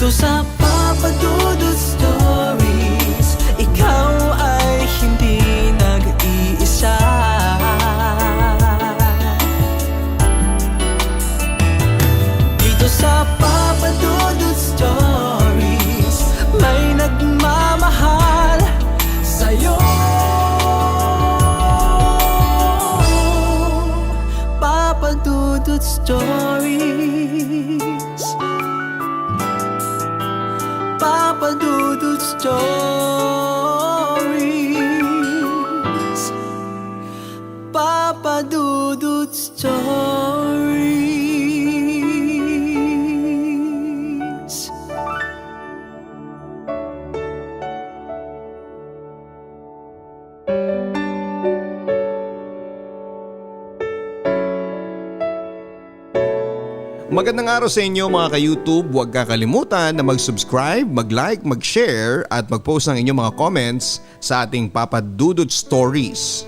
Dito sa Papa Dudut Stories, ikaw ay hindi nag-iisa. Dito sa Papa Dudut Stories, may nagmamahal sa'yo. Papa Dudut Stories, Papa Dudut Stories, Papa Dudut Stories. Magandang araw sa inyo mga ka-YouTube. Huwag kakalimutan na mag-subscribe, mag-like, mag-share at mag-post ng inyong mga comments sa ating Papa Dudut Stories.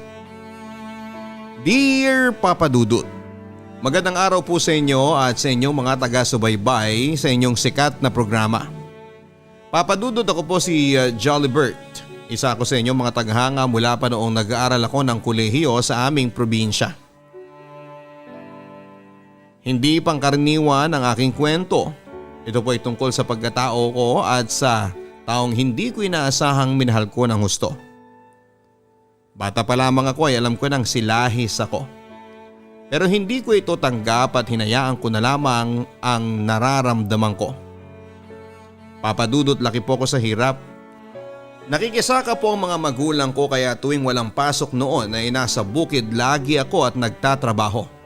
Dear Papa Dudut, magandang araw po sa inyo at sa inyong mga taga-subaybay sa inyong sikat na programa. Papa Dudut, ako po si Jolly Bert. Isa ako sa inyong mga taghanga mula pa noong nag-aaral ako ng kolehiyo sa aming probinsya. Hindi pangkaraniwan ang aking kwento. Ito po ay tungkol sa pagkatao ko at sa taong hindi ko inaasahang minahal ko ng husto. Bata pa lamang ako ay alam ko nang silahis ako. Pero hindi ko ito tanggap at hinayaan ko na lamang ang nararamdaman ko. Papadudot, laki po ko sa hirap. Nakikisaka po ang mga magulang ko kaya tuwing walang pasok noon ay nasa bukid lagi ako at nagtatrabaho.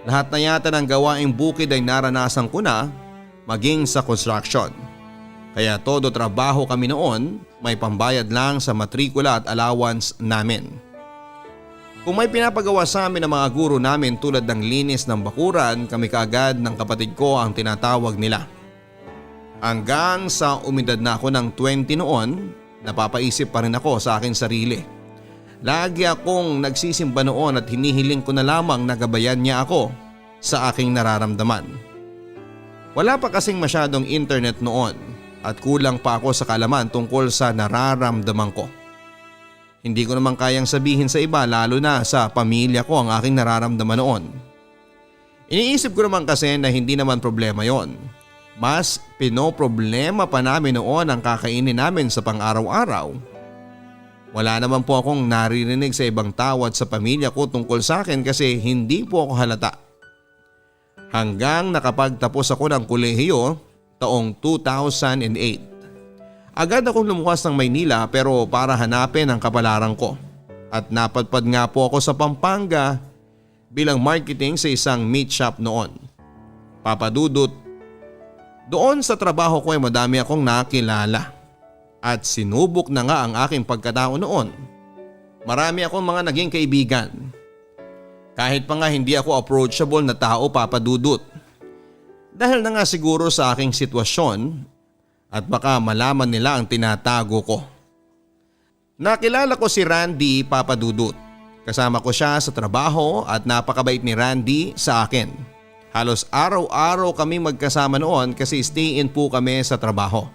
Lahat na yata ng gawaing bukid ay naranasan ko na, maging sa construction. Kaya todo trabaho kami noon, may pambayad lang sa matrikula at allowance namin. Kung may pinapagawa sa amin ng mga guro namin tulad ng linis ng bakuran, kami kaagad ng kapatid ko ang tinatawag nila. Hanggang sa umidad na ako ng 20 noon, napapaisip pa rin ako sa aking sarili. Lagi akong nagsisimba noon at hinihiling ko na lamang na gabayan niya ako sa aking nararamdaman. Wala pa kasing masyadong internet noon at kulang pa ako sa kaalaman tungkol sa nararamdaman ko. Hindi ko naman kayang sabihin sa iba lalo na sa pamilya ko ang aking nararamdaman noon. Iniisip ko naman kasi na hindi naman problema yon. Mas pinoproblema pa namin noon ang kakainin namin sa pang-araw-araw. Wala naman po akong naririnig sa ibang tao at sa pamilya ko tungkol sa akin kasi hindi po ako halata. Hanggang nakapagtapos ako ng kolehiyo taong 2008. Agad akong lumuwas ng Maynila pero para hanapin ang kapalaran ko. At napadpad nga po ako sa Pampanga bilang marketing sa isang meat shop noon. Papadudot, doon sa trabaho ko ay madami akong nakilala. At sinubok na nga ang aking pagkatao noon. Marami akong mga naging kaibigan. Kahit pa nga hindi ako approachable na tao, Papadudot. Dahil na nga siguro sa aking sitwasyon at baka malaman nila ang tinatago ko. Nakilala ko si Randy, Papadudot. Kasama ko siya sa trabaho at napakabait ni Randy sa akin. Halos araw-araw kami magkasama noon kasi stay-in po kami sa trabaho.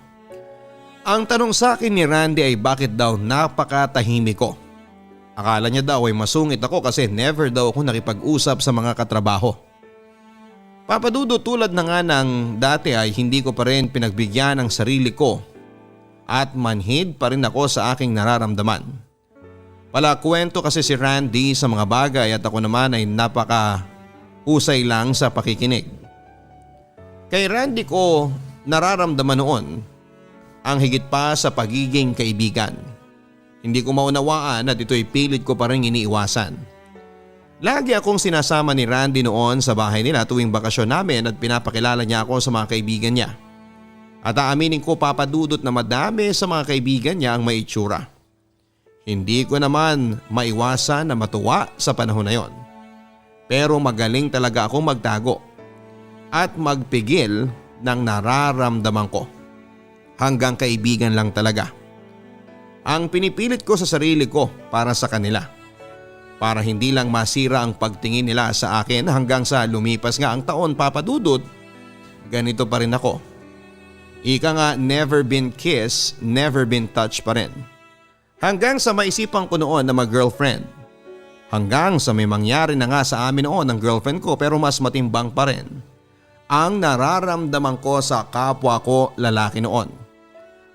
Ang tanong sa akin ni Randy ay bakit daw napakatahimik ko. Akala niya daw ay masungit ako kasi never daw ako nakipag-usap sa mga katrabaho. Papadudot, tulad na nga ng dati ay hindi ko pa rin pinagbigyan ang sarili ko at manhid pa rin ako sa aking nararamdaman. Palakwento kasi si Randy sa mga bagay at ako naman ay napaka-husay lang sa pakikinig. Kay Randy ko nararamdaman noon ang higit pa sa pagiging kaibigan. Hindi ko maunawaan at ito'y pilit ko pa rin iniiwasan. Lagi akong sinasama ni Randy noon sa bahay nila tuwing bakasyon namin at pinapakilala niya ako sa mga kaibigan niya. At aaminin ko, Papadudot, na madami sa mga kaibigan niya ang may itsura. Hindi ko naman maiwasan na matuwa sa panahon na yon. Pero magaling talaga akong magtago at magpigil ng nararamdaman ko. Hanggang kaibigan lang talaga. Ang pinipilit ko sa sarili ko para sa kanila. Para hindi lang masira ang pagtingin nila sa akin hanggang sa lumipas nga ang taon, Papadudot, ganito pa rin ako. Ika nga, never been kissed, never been touched pa rin. Hanggang sa maisipan ko noon na mag-girlfriend. Hanggang sa may mangyari na nga sa amin noon ng girlfriend ko pero mas matimbang pa rin ang nararamdaman ko sa kapwa ko lalaki noon.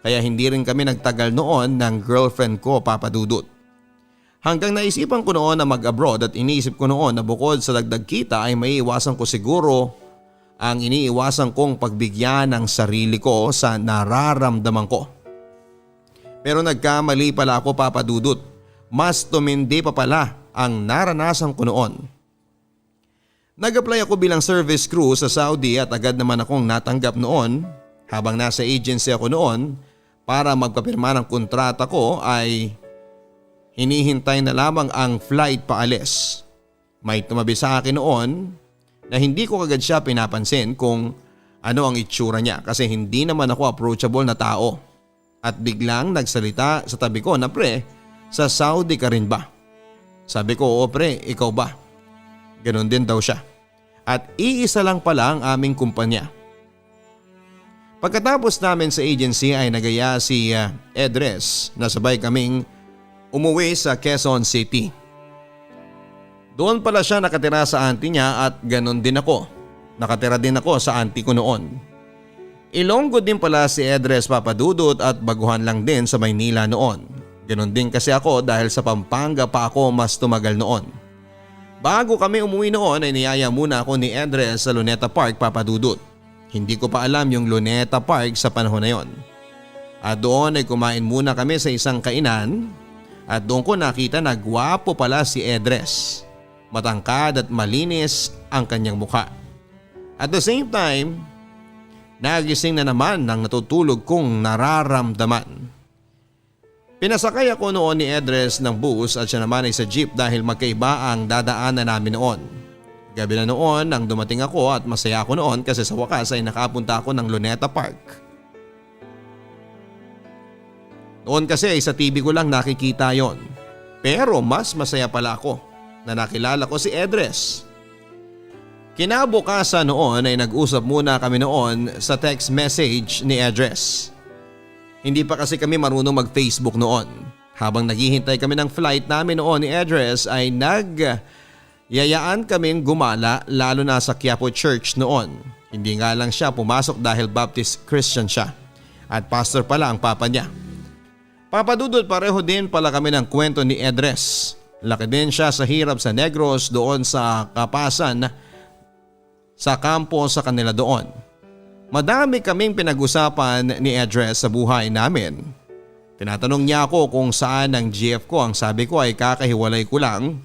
Kaya hindi rin kami nagtagal noon ng girlfriend ko, Papa Dudut. Hanggang naisipan ko noon na mag-abroad at iniisip ko noon na bukod sa dagdag kita ay maiiwasan ko siguro ang iniiwasan kong pagbigyan ng sarili ko sa nararamdaman ko. Pero nagkamali pala ako, Papa Dudut. Mas tumindi pa pala ang naranasan ko noon. Nag-apply ako bilang service crew sa Saudi at agad naman akong natanggap noon. Habang nasa agency ako noon para magpapirma ng kontrata ko ay hinihintay na lamang ang flight paalis. May tumabi sa akin noon na hindi ko kagad siya pinapansin kung ano ang itsura niya kasi hindi naman ako approachable na tao. At biglang nagsalita sa tabi ko na, "Pre, sa Saudi ka rin ba?" Sabi ko, "Oo pre, ikaw ba?" Ganon din daw siya. At iisa lang pala ang aming kumpanya. Pagkatapos namin sa agency ay nagaya si Edres na sabay kaming umuwi sa Quezon City. Doon pala siya nakatira sa auntie niya at ganon din ako. Nakatira din ako sa auntie ko noon. Ilonggo din pala si Edres, Papa Dudut, at baguhan lang din sa Maynila noon. Ganon din kasi ako dahil sa Pampanga pa ako mas tumagal noon. Bago kami umuwi noon ay niyaya muna ako ni Edres sa Luneta Park, Papa Dudut. Hindi ko pa alam yung Luneta Park sa panahon na yon. At doon ay kumain muna kami sa isang kainan at doon ko nakita na gwapo pala si Edres. Matangkad at malinis ang kanyang mukha. At the same time, nagising na naman ng natutulog kong nararamdaman. Pinasakay ako noon ni Edres ng bus at siya naman ay sa jeep dahil magkaiba ang dadaanan namin noon. Gabi na noon nang dumating ako at masaya ako noon kasi sa wakas ay nakapunta ako ng Luneta Park. Noon kasi ay sa TV ko lang nakikita yon. Pero mas masaya pala ako na nakilala ko si Edres. Kinabukasan noon ay nag-usap muna kami noon sa text message ni Edres. Hindi pa kasi kami marunong mag-Facebook noon. Habang naghihintay kami ng flight namin noon ni Edres ay nagyayaan kaming gumala lalo na sa Quiapo Church noon. Hindi nga lang siya pumasok dahil Baptist Christian siya at pastor pala ang papa niya. Papa Dudut, pareho din pala kami ng kwento ni Edres. Laki din siya sa hirap sa Negros doon sa Kapasan sa kampo sa kanila doon. Madami kaming pinag-usapan ni Edres sa buhay namin. Tinatanong niya ako kung saan ang GF ko, ang sabi ko ay kakahiwalay ko lang.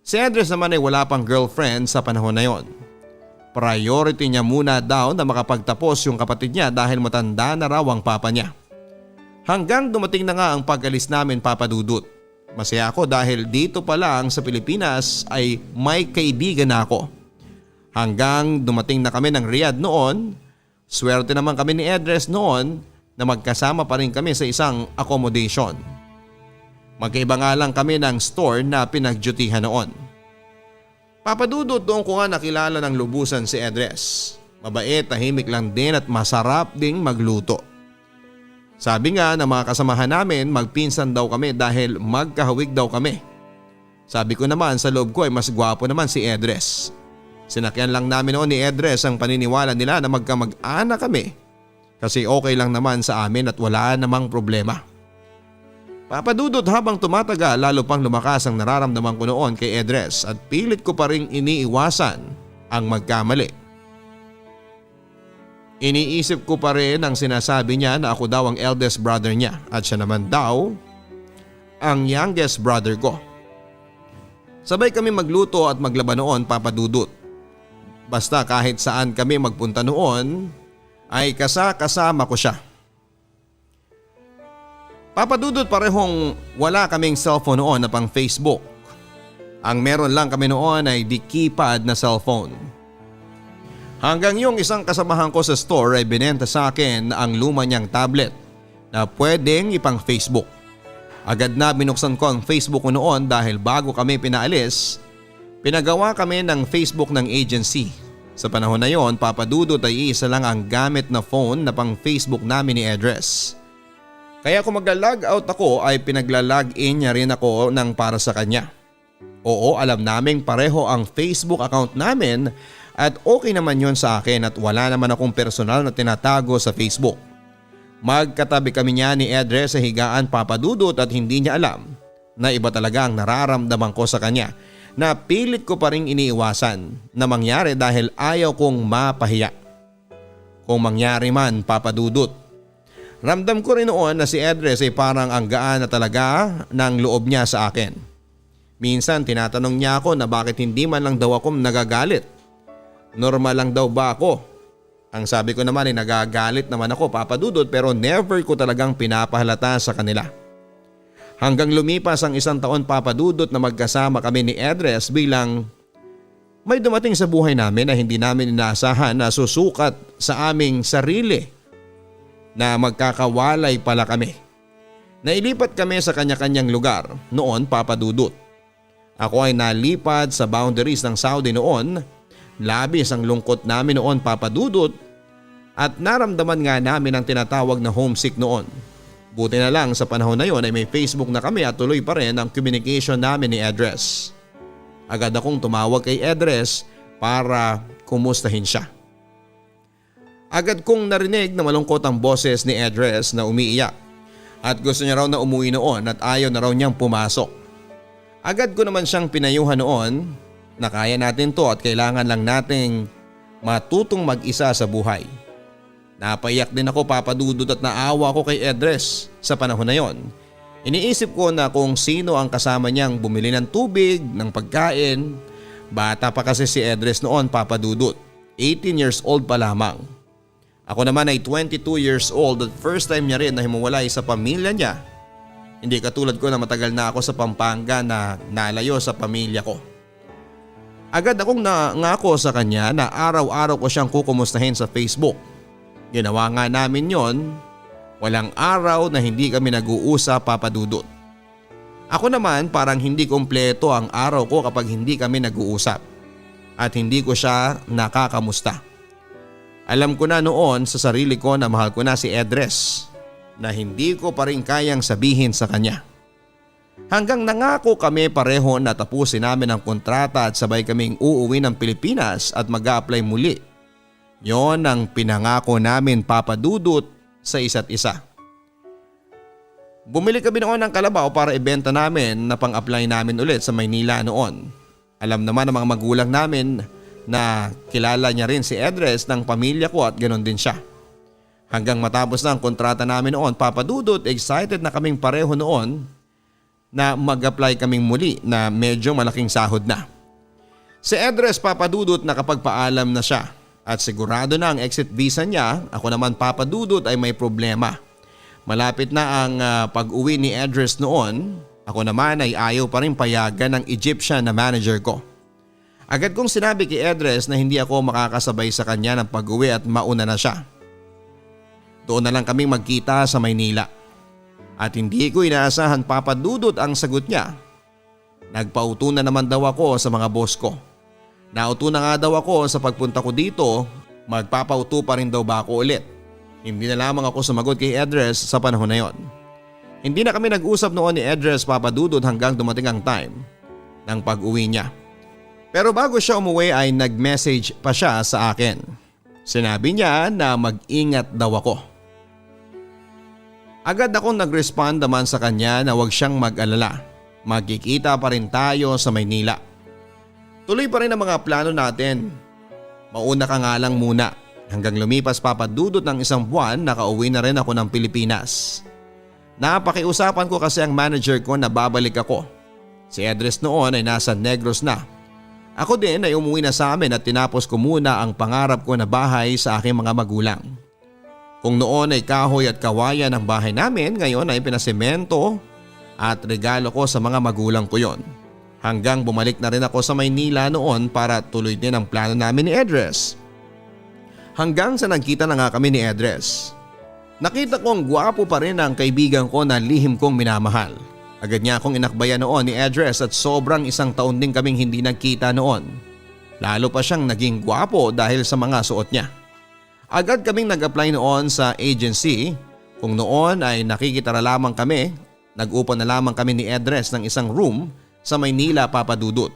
Si Edres naman ay wala pang girlfriend sa panahon na yon. Priority niya muna daw na makapagtapos yung kapatid niya dahil matanda na raw ang papa niya. Hanggang dumating na nga ang pag-alis namin, Papa Dudut. Masaya ako dahil dito pa lang sa Pilipinas ay may kaibigan na ako. Hanggang dumating na kami ng Riyadh noon, swerte naman kami ni Edres noon na magkasama pa rin kami sa isang accommodation. Magkaiba nga lang kami ng store na pinagdutihan noon. Papa Dudut, doon ko nga nakilala ng lubusan si Edres. Mabait, tahimik lang din at masarap ding magluto. Sabi nga ng mga kasamahan namin magpinsan daw kami dahil magkahawig daw kami. Sabi ko naman sa loob ko ay mas gwapo naman si Edres. Sinakyan lang namin noon ni Edres ang paniniwala nila na magkamag-anak kami kasi okay lang naman sa amin at wala namang problema. Papa Dudut, habang tumatagal lalo pang lumakas ang nararamdaman ko noon kay Edres at pilit ko pa ring iniiwasan ang magkamali. Iniisip ko pa rin ang sinasabi niya na ako daw ang eldest brother niya at siya naman daw ang youngest brother ko. Sabay kami magluto at maglaba noon, Papa Dudut. Basta kahit saan kami magpunta noon ay kasama ko siya. Papa Dudut, parehong wala kaming cellphone noon na pang Facebook. Ang meron lang kami noon ay di keypad na cellphone. Hanggang yung isang kasamahan ko sa store ay binenta sa akin ang luma niyang tablet na pwedeng ipang Facebook. Agad na binuksan ko ang Facebook ko noon dahil bago kami pinaalis, pinagawa kami ng Facebook ng agency Sa panahon na yon, Papa Dudut, ay isa lang ang gamit na phone na pang Facebook namin ni Edres. Kaya kung magla-log out ako ay pinagla-log in niya rin ako ng para sa kanya. Oo, alam naming pareho ang Facebook account namin at okay naman yon sa akin at wala naman akong personal na tinatago sa Facebook. Magkatabi kami niya ni Edres sa higaan, Papa Dudut, at hindi niya alam na iba talaga ang nararamdaman ko sa kanya na pilit ko pa rin iniiwasan na mangyari dahil ayaw kong mapahiya. Kung mangyari man, Papa Dudut. Ramdam ko rin noon na si Edres ay parang ang gaan na talaga ng loob niya sa akin. Minsan tinatanong niya ako na bakit hindi man lang daw ako nagagalit. Normal lang daw ba ako? Ang sabi ko naman ay nagagalit naman ako, Papa Dudut, pero never ko talagang pinapahalata sa kanila. Hanggang lumipas ang 1 taon, Papa Dudut, na magkasama kami ni Edres bilang may dumating sa buhay namin na hindi namin inaasahan na susukat sa aming sarili na magkakawalay pala kami. Nailipat kami sa kanya-kanyang lugar noon, Papa Dudut. Ako ay nalipad sa boundaries ng Saudi noon. Labis ang lungkot namin noon, Papa Dudut, at naramdaman nga namin ang tinatawag na homesick noon. Buti na lang sa panahon na yon ay may Facebook na kami at tuloy pa rin ang communication namin ni Edres. Agad akong tumawag kay Edres para kumustahin siya. Agad kong narinig na malungkot ang boses ni Edres na umiiyak at gusto niya raw na umuwi noon at ayaw na raw niyang pumasok. Agad ko naman siyang pinayuhan noon na kaya natin to at kailangan lang nating matutong mag-isa sa buhay. Napaiyak din ako, Papa Dudut, at naawa ko kay Edres sa panahon na yon. Iniisip ko na kung sino ang kasama niyang bumili ng tubig, ng pagkain. Bata pa kasi si Edres noon, Papa Dudut. 18 years old pa lamang. Ako naman ay 22 years old at first time niya rin na himuwalay sa pamilya niya. Hindi katulad ko na matagal na ako sa Pampanga na nalayo sa pamilya ko. Agad akong nangako sa kanya na araw-araw ko siyang kukumustahin sa Facebook. Ginawa nga namin yon. Walang araw na hindi kami nag-uusap, Papa Dudut. Ako naman parang hindi kompleto ang araw ko kapag hindi kami nag-uusap at hindi ko siya nakakamusta. Alam ko na noon sa sarili ko na mahal ko na si Edres na hindi ko pa rin kayang sabihin sa kanya. Hanggang nangako kami pareho na tapusin namin ang kontrata at sabay kaming uuwi ng Pilipinas at mag-a-apply muli. Yon ang pinangako namin, Papa Dudut, sa isa't isa. Bumili kami noon ng kalabaw para ibenta namin na pang-apply namin ulit sa Maynila noon. Alam naman ng mga magulang namin na kilala niya rin si Edres ng pamilya ko at ganoon din siya. Hanggang matapos na ang kontrata namin noon, Papa Dudut, excited na kaming pareho noon na mag-apply kaming muli na medyo malaking sahod na. Si Edres, Papa Dudut, nakapagpaalam na siya at sigurado na ang exit visa niya. Ako naman, Papa Dudut, ay may problema. Malapit na ang pag-uwi ni Edres noon. Ako naman ay ayaw pa rin payagan ng Egyptian na manager ko. Agad kong sinabi kay Edres na hindi ako makakasabay sa kanya ng pag-uwi at mauna na siya. Doon na lang kaming magkita sa Maynila. At hindi ko inaasahan, Papa Dudut, ang sagot niya. Nagpauto na naman daw ako sa mga boss ko. Nauto na nga daw ako sa pagpunta ko dito, magpapauto pa rin daw ba ako ulit. Hindi na lamang ako sumagot kay Edres sa panahon na yon. Hindi na kami nag-usap noon ni Edres, Papa Dudut, hanggang dumating ang time ng pag-uwi niya. Pero bago siya umuwi ay nag-message pa siya sa akin. Sinabi niya na mag-ingat daw ako. Agad akong nag-respond naman sa kanya na huwag siyang mag-alala. Magkikita pa rin tayo sa Maynila. Tuloy pa rin ang mga plano natin. Mauna ka nga lang muna. Hanggang lumipas, Papa Dudut, ng 1 buwan, nakauwi na rin ako ng Pilipinas. Napakiusapan ko kasi ang manager ko na babalik ako. Si Edres noon ay nasa Negros na. Ako din ay umuwi na sa amin at tinapos ko muna ang pangarap ko na bahay sa aking mga magulang. Kung noon ay kahoy at kawayan ang bahay namin, ngayon ay pinasemento at regalo ko sa mga magulang ko yon. Hanggang bumalik na rin ako sa Maynila noon para tuloy din ang plano namin ni Edres. Hanggang sa nagkita na nga kami ni Edres. Nakita kong gwapo pa rin ang kaibigan ko na lihim kong minamahal. Agad niya akong inakbayan noon ni Edres at sobrang 1 taon din kaming hindi nagkita noon. Lalo pa siyang naging gwapo dahil sa mga suot niya. Agad kaming nag-apply noon sa agency. Kung noon ay nakikitara lamang kami, nag-upo na lamang kami ni Edres ng isang room sa Maynila, Papa Dudut.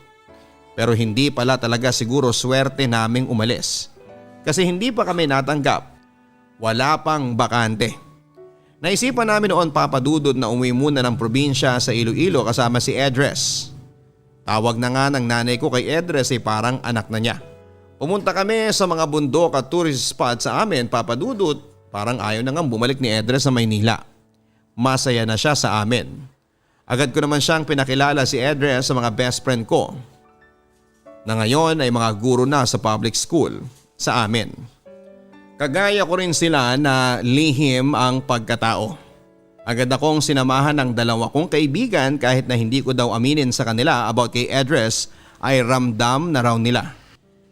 Pero hindi pala talaga siguro swerte naming umalis. Kasi hindi pa kami natanggap. Wala pang bakante. Naisipan namin noon, Papa Dudut, na umuwi muna ng probinsya sa Iloilo kasama si Edres. Tawag na nga ng nanay ko kay Edres ay parang anak na niya. Pumunta kami sa mga bundok at tourist spot sa amin, Papa Dudut. Parang ayaw na nga bumalik ni Edres sa Maynila. Masaya na siya sa amin. Agad ko naman siyang pinakilala si Edres sa mga best friend ko, na ngayon ay mga guro na sa public school sa amin. Kagaya ko rin sila na lihim ang pagkatao. Agad akong sinamahan ng dalawa kong kaibigan kahit na hindi ko daw aminin sa kanila about kay Edres ay ramdam na raw nila.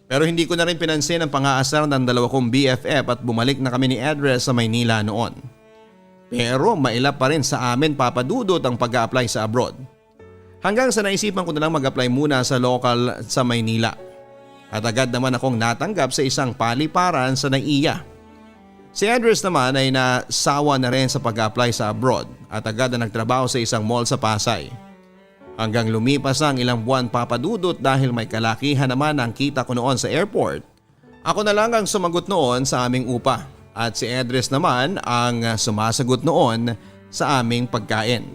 Pero hindi ko na rin pinansin ang pang-aasar ng dalawa kong BFF at bumalik na kami ni Edres sa Maynila noon. Pero mailap pa rin sa amin, Papa Dudut, ang pag-a-apply sa abroad. Hanggang sa naisipan ko na lang mag-apply muna sa local sa Maynila. At agad naman akong natanggap sa isang paliparan sa NAIA. Si Edres naman ay nasawa na rin sa pag-apply sa abroad at agad na nagtrabaho sa isang mall sa Pasay. Hanggang lumipas ang ilang buwan, Papa Dudut, dahil may kalakihan naman ang kita ko noon sa airport. Ako na lang ang sumagot noon sa aming upa at si Edres naman ang sumasagot noon sa aming pagkain.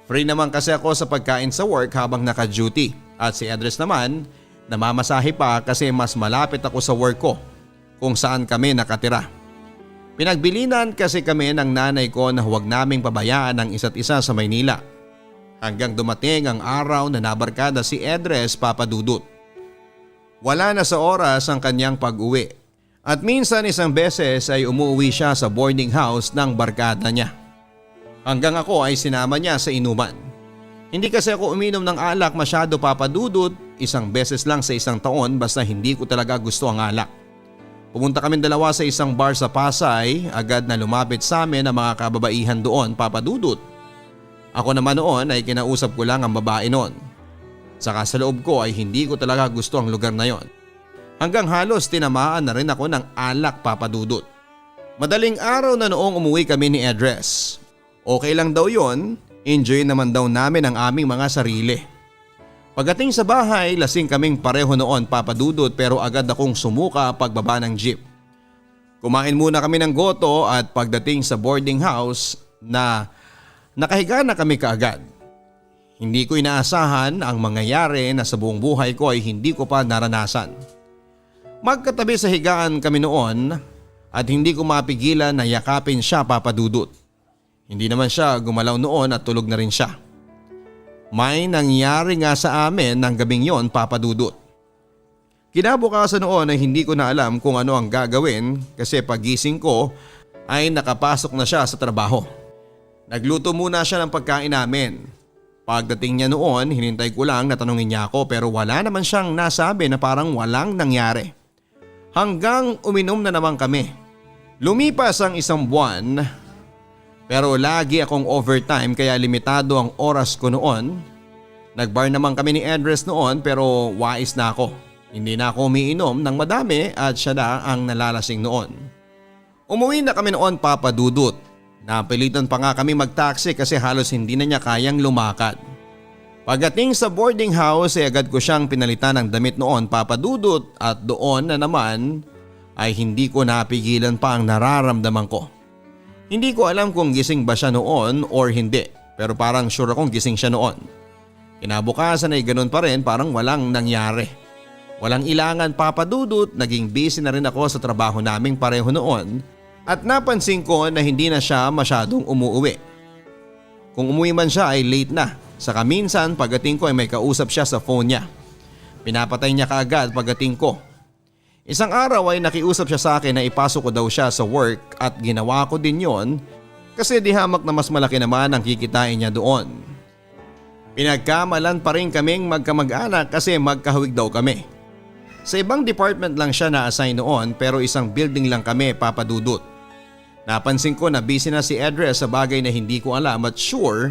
Free naman kasi ako sa pagkain sa work habang naka-duty at si Edres naman namamasahe pa kasi mas malapit ako sa work ko kung saan kami nakatira. Pinagbilinan kasi kami ng nanay ko na huwag naming pabayaan ang isa't isa sa Maynila. Hanggang dumating ang araw na nabarkada si Edres, Papa Dudut. Wala na sa oras ang kanyang pag-uwi. At minsan isang beses ay umuwi siya sa boarding house ng barkada niya. Hanggang ako ay sinama niya sa inuman. Hindi kasi ako uminom ng alak masyado, Papa Dudut, isang beses lang sa isang taon basta hindi ko talaga gusto ang alak. Pumunta kami dalawa sa isang bar sa Pasay, agad na lumapit sa amin ang mga kababaihan doon, Papa Dudut. Ako naman noon ay kinausap ko lang ang babae noon. Saka sa loob ko ay hindi ko talaga gusto ang lugar na yon. Hanggang halos tinamaan na rin ako ng alak, Papa Dudut. Madaling araw na noong umuwi kami ni Edres. Okay lang daw yon, enjoy naman daw namin ang aming mga sarili. Pagdating sa bahay, lasing kaming pareho noon, Papa Dudut, pero agad akong sumuka pagbaba ng jeep. Kumain muna kami ng goto at pagdating sa boarding house na nakahiga na kami kaagad. Hindi ko inaasahan ang mangyayari na sa buong buhay ko ay hindi ko pa naranasan. Magkatabi sa higaan kami noon at hindi ko mapigilan na yakapin siya, Papa Dudut. Hindi naman siya gumalaw noon at tulog na rin siya. May nangyari nga sa amin ng gabing yon, Papa Dudut. Kinabukasan noon ay hindi ko na alam kung ano ang gagawin kasi pagising ko ay nakapasok na siya sa trabaho. Nagluto muna siya ng pagkain namin. Pagdating niya noon, hinintay ko lang na tanungin niya ako pero wala naman siyang nasabi na parang walang nangyari. Hanggang uminom na naman kami. Lumipas ang isang buwan. Pero lagi akong overtime kaya limitado ang oras ko noon. Nagbar naman kami ni Edres noon pero wais na ako. Hindi na ako umiinom ng madami at siya na ang nalalasing noon. Umuwi na kami noon, Papa Dudut. Napilitan pa nga kami mag-taxi kasi halos hindi na niya kayang lumakad. Pagdating sa boarding house ay agad ko siyang pinalitan ng damit noon, Papa Dudut, at doon na naman ay hindi ko napigilan pa ang nararamdaman ko. Hindi ko alam kung gising ba siya noon or hindi pero parang sure akong gising siya noon. Kinabukasan ay ganun pa rin, parang walang nangyari. Walang ilangan, Papa Dudut, naging busy na rin ako sa trabaho naming pareho noon at napansin ko na hindi na siya masyadong umuwi. Kung umuwi man siya ay late na, saka minsan pagdating ko ay may kausap siya sa phone niya. Pinapatay niya kaagad pagdating ko. Isang araw ay nakiusap siya sa akin na ipasok ko daw siya sa work at ginawa ko din yon kasi di hamak na mas malaki naman ang kikitain niya doon. Pinagkamalan pa rin kaming magkamag-anak kasi magkahawig daw kami. Sa ibang department lang siya na-assign noon pero isang building lang kami, Papa Dudut. Napansin ko na busy na si Edres sa bagay na hindi ko alam at sure,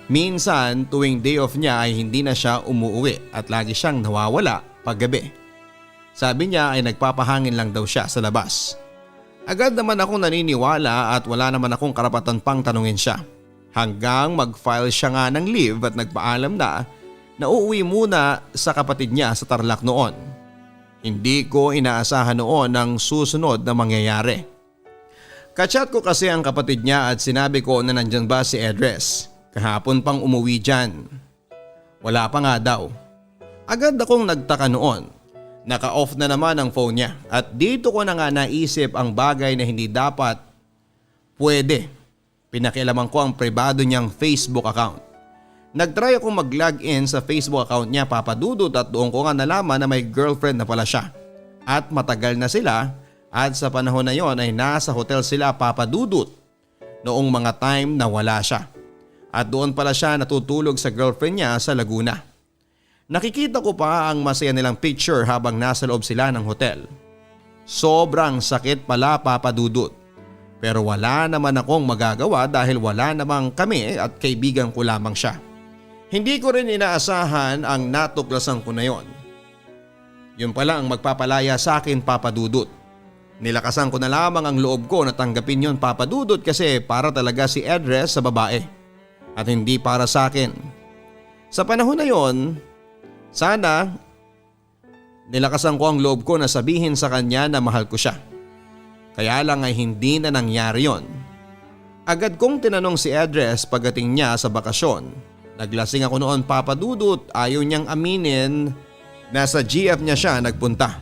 minsan tuwing day off niya ay hindi na siya umuwi at lagi siyang nawawala paggabi. Sabi niya ay nagpapahangin lang daw siya sa labas. Agad naman akong naniniwala at wala naman akong karapatan pang tanungin siya. Hanggang mag-file siya nga ng leave at nagpaalam na uuwi muna sa kapatid niya sa Tarlac noon. Hindi ko inaasahan noon ang susunod na mangyayari. Kachat ko kasi ang kapatid niya at sinabi ko na nandyan ba si Edres. Kahapon pang umuwi dyan. Wala pa nga daw. Agad akong nagtaka noon. Naka-off na naman ang phone niya at dito ko na nga naisip ang bagay na hindi dapat pwede. Pinakialaman ko ang pribado niyang Facebook account. Nagtry akong mag-login sa Facebook account niya, Papa Dudut, at doon ko nga nalaman na may girlfriend na pala siya. At matagal na sila at sa panahon na yon ay nasa hotel sila, Papa Dudut, noong mga time na wala siya. At doon pala siya natutulog sa girlfriend niya sa Laguna. Nakikita ko pa ang masaya nilang picture habang nasa loob sila ng hotel. Sobrang sakit pala, Papa Dudut. Pero wala naman akong magagawa dahil wala namang kami at kaibigan ko lamang siya. Hindi ko rin inaasahan ang natuklasan ko na yon. Yun pala ang magpapalaya sa akin, Papa Dudut. Nilakasan ko na lamang ang loob ko na tanggapin yon, Papa Dudut, kasi para talaga si Edres sa babae at hindi para sa akin. Sa panahon na yon, sana nilakasan ko ang loob ko na sabihin sa kanya na mahal ko siya. Kaya lang ay hindi na nangyari yon. Agad kong tinanong si Edres pagdating niya sa bakasyon. Naglasing ako noon, Papa Dudut, ayaw niyang aminin na sa GF niya siya nagpunta.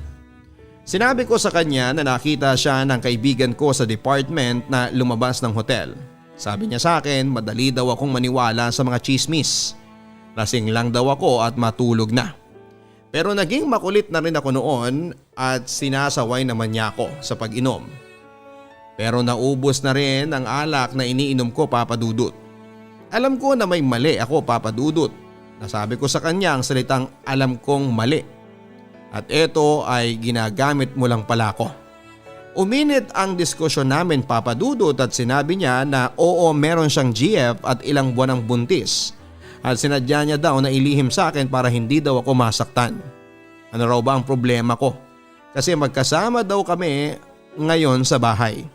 Sinabi ko sa kanya na nakita siya ng kaibigan ko sa department na lumabas ng hotel. Sabi niya sa akin, madali daw akong maniwala sa mga chismis. Lasing lang daw ako at matulog na. Pero naging makulit na rin ako noon at sinasaway naman niya ako sa pag-inom. Pero naubos na rin ang alak na iniinom ko, Papa Dudut. Alam ko na may mali ako, Papa Dudut. Nasabi ko sa kanya ang salitang alam kong mali. At ito ay ginagamit mo lang pala ko. Uminit ang diskusyon namin, Papa Dudut, at sinabi niya na oo, meron siyang GF at ilang buwan ang buntis. At sinadya niya daw na ilihim sa akin para hindi daw ako masaktan. Ano raw ba ang problema ko? Kasi magkasama daw kami ngayon sa bahay.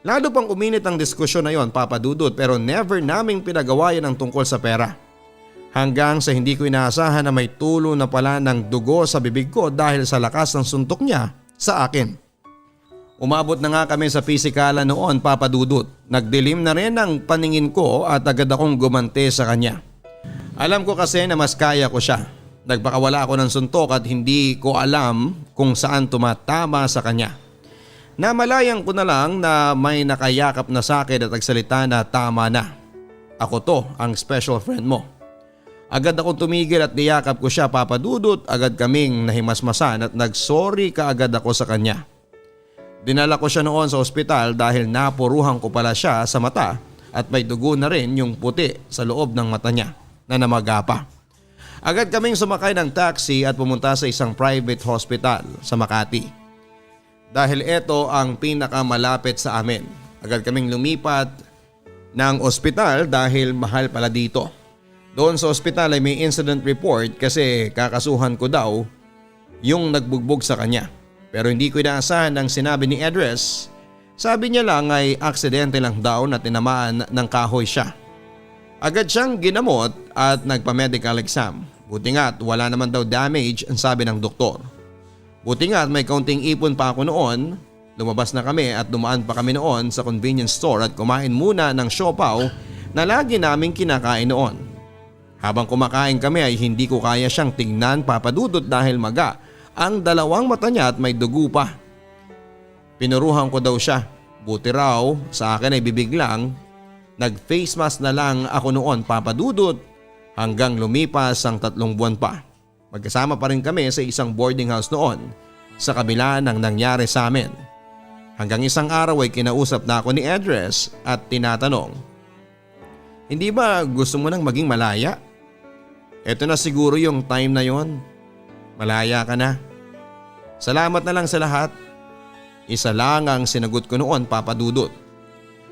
Lalo pang uminit ang diskusyon na yon, Papa Dudut, pero never naming pinagawa yan ang tungkol sa pera. Hanggang sa hindi ko inaasahan na may tulo na pala ng dugo sa bibig ko dahil sa lakas ng suntok niya sa akin. Umabot na nga kami sa pisikalan noon, Papa Dudut. Nagdilim na rin ang paningin ko at agad akong gumante sa kanya. Alam ko kasi na mas kaya ko siya. Nagpakawala ako ng suntok at hindi ko alam kung saan tumatama sa kanya. Namalayang ko na lang na may nakayakap na sa akin at nagsalita na tama na. Ako to, ang special friend mo. Agad akong tumigil at niyakap ko siya, Papa Dudut. Agad kaming nahimasmasan at nagsorry kaagad ako sa kanya. Dinala ko siya noon sa ospital dahil napuruhan ko pala siya sa mata at may dugo na rin yung puti sa loob ng mata niya na namaga pa. Agad kaming sumakay ng taxi at pumunta sa isang private hospital sa Makati. Dahil ito ang pinakamalapit sa amin. Agad kaming lumipat ng ospital dahil mahal pala dito. Doon sa ospital ay may incident report kasi kakasuhan ko daw yung nagbugbog sa kanya. Pero hindi ko inaasahan ang sinabi ni Edres. Sabi niya lang ay aksidente lang daw na tinamaan ng kahoy siya. Agad siyang ginamot at nagpa-medical exam. Buti nga't wala naman daw damage ang sabi ng doktor. Buti nga't may kaunting ipon pa ako noon. Lumabas na kami at dumaan pa kami noon sa convenience store at kumain muna ng siopaw na lagi naming kinakain noon. Habang kumakain kami ay hindi ko kaya siyang tingnan, Papa Dudut, dahil maga ang dalawang mata niya at may dugo pa. Pinuruhan ko daw siya. Buti raw sa akin ay bibig lang. Nag-face mask na lang ako noon, Papa Dudut, hanggang lumipas ang 3 buwan pa. Magkasama pa rin kami sa isang boarding house noon sa kabila ng nangyari sa amin. Hanggang isang araw ay kinausap na ako ni Edres at tinatanong, hindi ba gusto mo nang maging malaya? Ito na siguro yung time na yon. Malaya ka na. Salamat na lang sa lahat. Isa lang ang sinagot ko noon, Papa Dudut.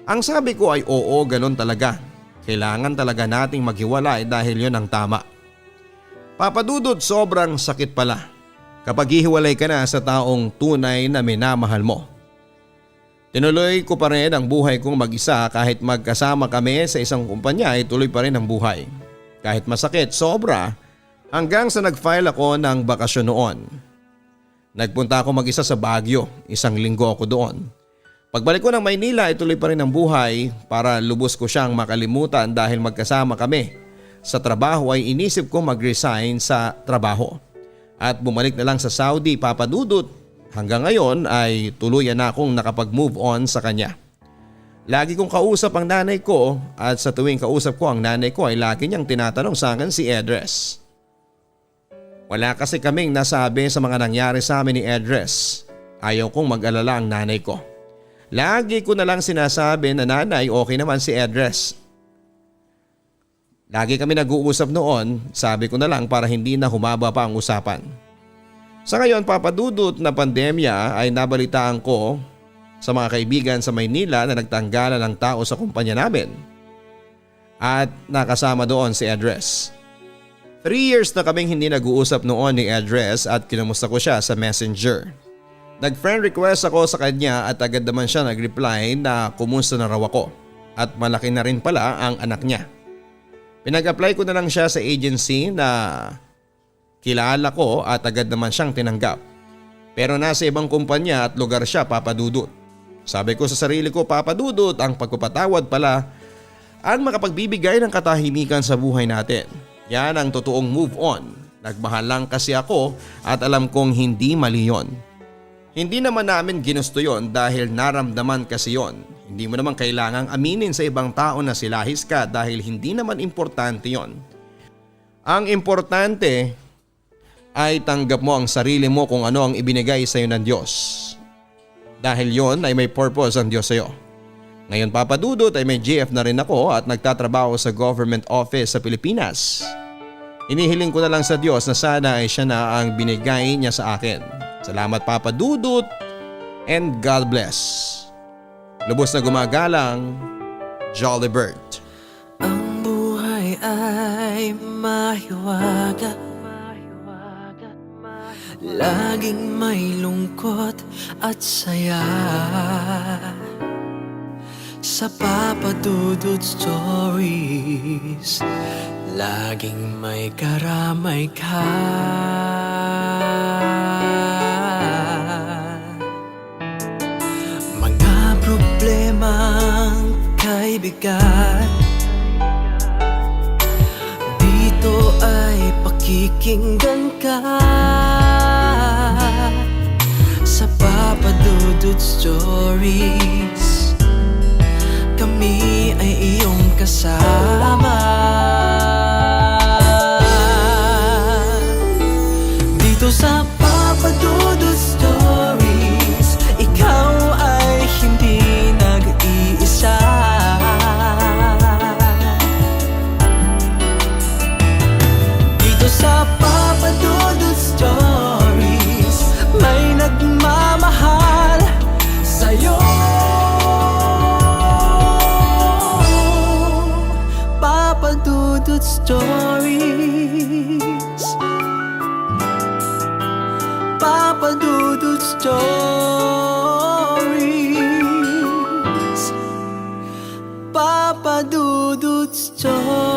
Ang sabi ko ay oo, ganun talaga. Kailangan talaga nating maghiwalay dahil yon ang tama. Papa Dudut, sobrang sakit pala. kapag hihiwalay ka na sa taong tunay na minamahal mo. Tinuloy ko pa rin ang buhay kong mag-isa kahit magkasama kami sa isang kumpanya ay tuloy pa rin ang buhay. Kahit masakit, sobra, hanggang sa nag-file ako ng bakasyon noon. Nagpunta ako mag-isa sa Baguio, 1 linggo ako doon. Pagbalik ko ng Maynila ay tuloy pa rin ang buhay para lubos ko siyang makalimutan dahil magkasama kami. Sa trabaho ay inisip ko mag-resign sa trabaho at bumalik na lang sa Saudi, Papa Dudut. Hanggang ngayon ay tuluyan na akong nakapag-move on sa kanya. Lagi kong kausap ang nanay ko at sa tuwing kausap ko ang nanay ko ay lagi niyang tinatanong sa akin si Edres. Wala kasi kaming nasabi sa mga nangyari sa amin ni Edres. Ayaw kong mag-alala ang nanay ko. Lagi ko na lang sinasabi na nanay okay naman si Edres. Lagi kami nag-uusap noon, sabi ko na lang para hindi na humaba pa ang usapan. Sa ngayon papadudot na pandemya ay nabalitaan ko sa mga kaibigan sa Maynila na nagtanggalan ng tao sa kumpanya namin. At nakasama doon si Edres. 3 years na kaming hindi nag-uusap noon ni Edres at kinamusta ko siya sa Messenger. Nag-friend request ako sa kanya at agad naman siya nag-reply na kumusta na raw ako at malaki na rin pala ang anak niya. Pinag-apply ko na lang siya sa agency na kilala ko at agad naman siyang tinanggap. Pero nasa ibang kumpanya at lugar siya, Papa Dudut. Sabi ko sa sarili ko, Papa Dudut, ang pagpapatawad pala ang makapagbibigay ng katahimikan sa buhay natin. Yan ang totoong move on. Nagmahal lang kasi ako at alam kong hindi mali yon. Hindi naman namin ginusto yon dahil naramdaman kasi yon. Hindi mo naman kailangang aminin sa ibang tao na silahis ka dahil hindi naman importante yon. Ang importante ay tanggap mo ang sarili mo kung ano ang ibinigay sa iyo ng Diyos. Dahil yon ay may purpose ang Diyos sa iyo. Ngayon Papa Dudut ay may GF na rin ako at nagtatrabaho sa government office sa Pilipinas. Inihiling ko na lang sa Diyos na sana ay siya na ang binigay niya sa akin. Salamat Papa Dudut and God bless. Lubos na gumagalang, Jolly Bird. Ang buhay ay mahiwaga, laging may lungkot at saya. Sa Papa Dudut Stories, laging may karamay ka. Mga problemang kay bigat, dito ay pakikinggan ka. Sa Papa Dudut Stories, kami ay iyong kasama. Dito sa Papa Dudut Stories, ikaw ay hindi nag-iisa. Dito sa Papa Dudut Stories, may nagmamahal sa'yo. Papa Dudut Stories, Papa Dudut Stories, Papa Dudut Stories.